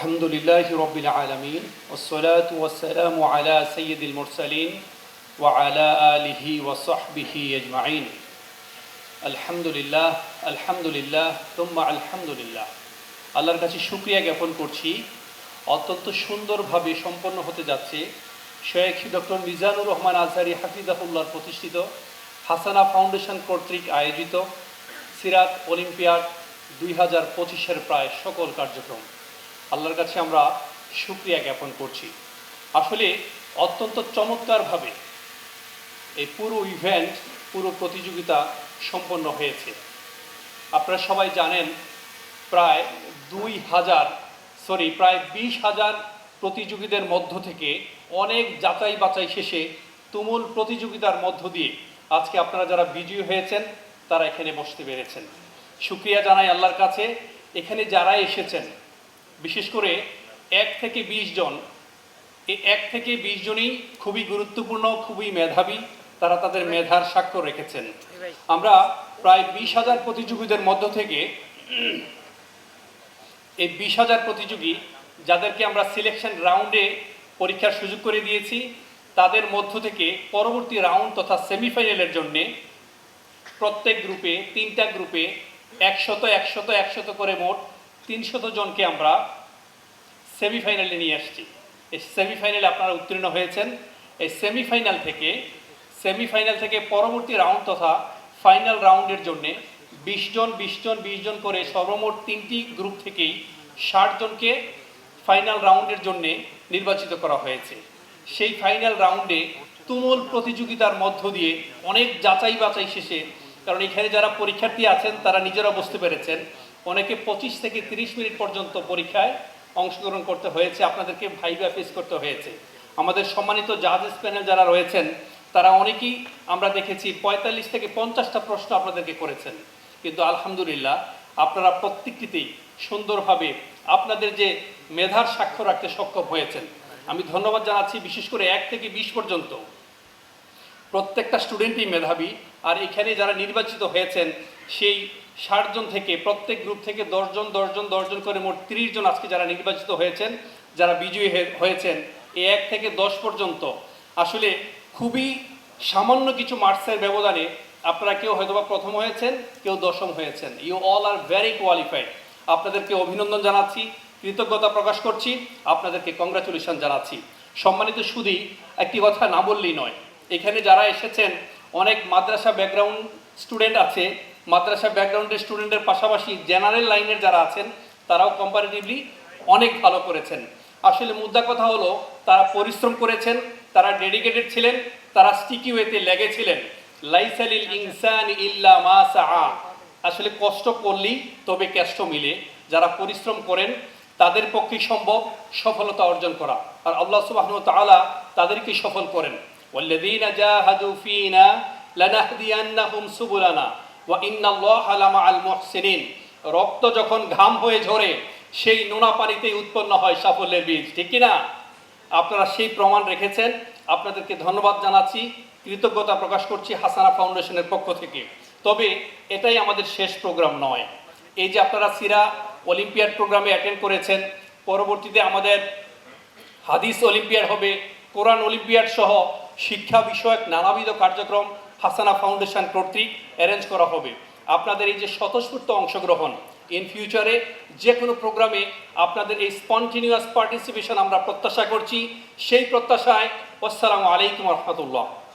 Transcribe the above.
আলহামদুলিল্লাহি রাব্বিল আলামিন ওয়াসসালাতু ওয়াসসালামু আলা সাইয়্যিদিল মুরসালিন ওয়া আলা আলিহি ওয়া সাহবিহি আজমাইন। আলহামদুলিল্লাহ আলহামদুলিল্লাহ তুম্মা আলহামদুলিল্লাহ। আল্লাহর কাছে শুকরিয়া জ্ঞাপন করছি, অত্যন্ত সুন্দরভাবে সম্পন্ন হতে যাচ্ছে শেখ ডক্টর মিজানুর রহমান আজহারি হাফিজাহুল্লাহ প্রতিষ্ঠিত হাসানা ফাউন্ডেশন কর্তৃক আয়োজিত সিরাত অলিম্পিয়াড 2025-এর প্রায় সকল কার্যক্রম। আল্লাহর কাছে আমরা শুকরিয়া জ্ঞাপন করছি। আসলে অত্যন্ত চমৎকারভাবে এই পুরো ইভেন্ট, পুরো প্রতিযোগিতা সম্পন্ন হয়েছে। আপনারা সবাই জানেন প্রায় 20,000 প্রতিযোগীদের মধ্য থেকে অনেক যাচাই বাছাই শেষে তুমুল প্রতিযোগিতার মধ্য দিয়ে আজকে আপনারা যারা বিজয়ী হয়েছেন তারা এখানে বসতে পেরেছেন। শুকরিয়া জানাই আল্লাহর কাছে। এখানে যারা এসেছেন, বিশেষ করে 1 থেকে 20 জন, এই 1 থেকে 20 জনই খুবই গুরুত্বপূর্ণ, খুবই মেধাবী, তারা তাদের মেধার স্বাক্ষর রেখেছেন। আমরা প্রায় 20,000 প্রতিযোগীদের মধ্য থেকে এই 20,000 প্রতিযোগী যাদেরকে আমরা সিলেকশন রাউন্ডে পরীক্ষার সুযোগ করে দিয়েছি, তাদের মধ্য থেকে পরবর্তী রাউন্ড তথা সেমিফাইনালের জন্যে প্রত্যেক গ্রুপে 3টা গ্রুপে 100 করে মোট 300 জনকে আমরা সেমিফাইনালে নিয়ে আসছি। এই সেমিফাইনালে আপনারা উত্তীর্ণ হয়েছেন। এই সেমিফাইনাল থেকে পরবর্তী রাউন্ড তথা ফাইনাল রাউন্ডের জন্য 20 জন করে সর্বমোট 3টি গ্রুপ থেকেই 60 জনকে ফাইনাল রাউন্ডের জন্য নির্বাচিত করা হয়েছে। সেই ফাইনাল রাউন্ডে তুমুল প্রতিযোগিতার মধ্য দিয়ে অনেক যাচাই বাছাই শেষে, কারণ এখানে যারা পরীক্ষার্থী আছেন তারা নিজেরা বুঝতে পেরেছেন, অনেকে 25 থেকে 30 মিনিট পর্যন্ত পরীক্ষায় অংশগ্রহণ করতে হয়েছে, আপনাদেরকে ভাইভা ফেস করতে হয়েছে। আমাদের সম্মানিত জাজেস প্যানেল যারা রয়েছেন তারা অনেকেই আমরা দেখেছি 45 থেকে 50টা প্রশ্ন আপনাদেরকে করেছেন, কিন্তু আলহামদুলিল্লাহ আপনারা প্রত্যেকটিতেই সুন্দরভাবে আপনাদের যে মেধার স্বাক্ষর রাখতে সক্ষম হয়েছেন। আমি ধন্যবাদ জানাচ্ছি। বিশেষ করে 1 থেকে 20 পর্যন্ত প্রত্যেকটা স্টুডেন্টই মেধাবী। আর এখানে যারা নির্বাচিত হয়েছেন সেই 60 জন থেকে প্রত্যেক গ্রুপ থেকে 10 জন করে মোট 30 জন আজকে যারা নির্বাচিত হয়েছেন, যারা বিজয়ী হয়েছেন এই 1 থেকে 10 পর্যন্ত, আসলে খুবই সামান্য কিছু মার্কসের ব্যবধানে আপনারা কেউ হয়তোবা প্রথম হয়েছেন, কেউ 10ম হয়েছেন। You all are very qualified. আপনাদেরকে অভিনন্দন জানাচ্ছি, কৃতজ্ঞতা প্রকাশ করছি, আপনাদেরকে কংগ্রাচুলেশন জানাচ্ছি। সম্মানিত সুধী, একটি কথা না বললেই নয়, এখানে যারা এসেছেন অনেক মাদ্রাসা ব্যাকগ্রাউন্ড স্টুডেন্ট আছে। মাদ্রাসা ব্যাকগ্রাউন্ডের স্টুডেন্টের পাশাপাশি জেনারেল লাইনের যারা আছেন তারাও কম্পারেটিভলি অনেক ভালো করেছেন। আসলে মুদ্রা কথা হলো তারা পরিশ্রম করেছেন, তারা ডেডিকেটেড ছিলেন, তারা স্টিকি ওয়েতে লেগেছিলেন। লাইসালিল ইনসানি ইল্লা মা সাআ। আসলে কষ্ট করলেই তবে কেষ্ট মিলে। যারা পরিশ্রম করেন তাদের পক্ষেই সম্ভব সফলতা অর্জন করা, আর আল্লাহ সুবহানাহু ওয়া তাআলা তাদেরকে সফল করেন। ওয়াল্লাযীনা জাহাদু ফীনা লানাহদিয়ান্নাহুম সুবুলানা ওয়া ইন্নাল্লাহা লামাআল মুহসিনিন। রক্ত যখন ঘাম হয়ে ঝরে সেই নোনা পানিতেই উৎপন্ন হয় সাফল্যের বীজ, ঠিক কি না? আপনারা সেই প্রমাণ রেখেছেন। আপনাদেরকে ধন্যবাদ জানাচ্ছি, কৃতজ্ঞতা প্রকাশ করছি হাসানা ফাউন্ডেশনের পক্ষ থেকে। তবে এটাই আমাদের শেষ প্রোগ্রাম নয়। এই যে আপনারা সিরা অলিম্পিয়াড প্রোগ্রামে অ্যাটেন্ড করেছেন, পরবর্তীতে আমাদের হাদিস অলিম্পিয়াড হবে, কোরআন অলিম্পিয়াড সহ শিক্ষা বিষয়ক নানাবিধ কার্যক্রম হাসানা ফাউন্ডেশন কর্তৃক অ্যারেঞ্জ করা হবে। আপনাদের এই যে স্বতঃস্ফূর্ত অংশগ্রহণ, ইন ফিউচারে যে কোনো প্রোগ্রামে আপনাদের এই স্পন্টিনিউয়াস পার্টিসিপেশন আমরা প্রত্যাশা করছি। সেই প্রত্যাশায় আসসালামু আলাইকুম ওয়া রাহমাতুল্লাহ।